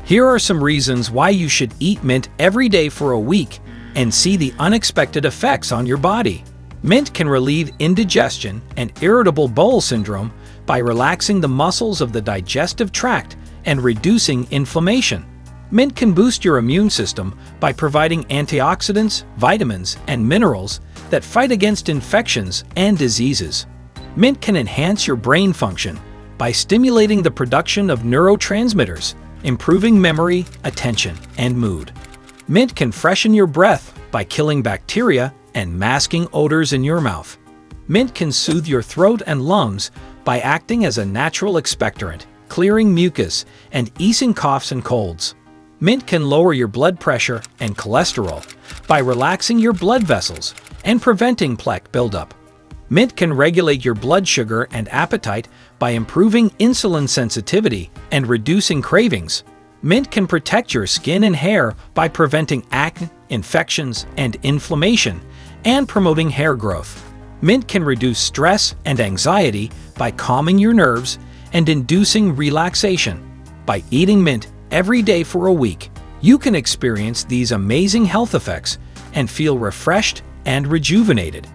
Here are some reasons why you should eat mint every day for a week and see the unexpected effects on your body. Mint can relieve indigestion and irritable bowel syndrome by relaxing the muscles of the digestive tract and reducing inflammation. Mint can boost your immune system by providing antioxidants, vitamins, and minerals that fight against infections and diseases. Mint can enhance your brain function by stimulating the production of neurotransmitters, improving memory, attention, and mood. Mint can freshen your breath by killing bacteria and masking odors in your mouth. Mint can soothe your throat and lungs by acting as a natural expectorant, clearing mucus and easing coughs and colds. Mint can lower your blood pressure and cholesterol by relaxing your blood vessels and preventing plaque buildup. Mint can regulate your blood sugar and appetite by improving insulin sensitivity and reducing cravings. Mint can protect your skin and hair by preventing acne, infections, and inflammation, and promoting hair growth. Mint can reduce stress and anxiety by calming your nerves and inducing relaxation. By eating mint every day for a week, you can experience these amazing health effects and feel refreshed and rejuvenated.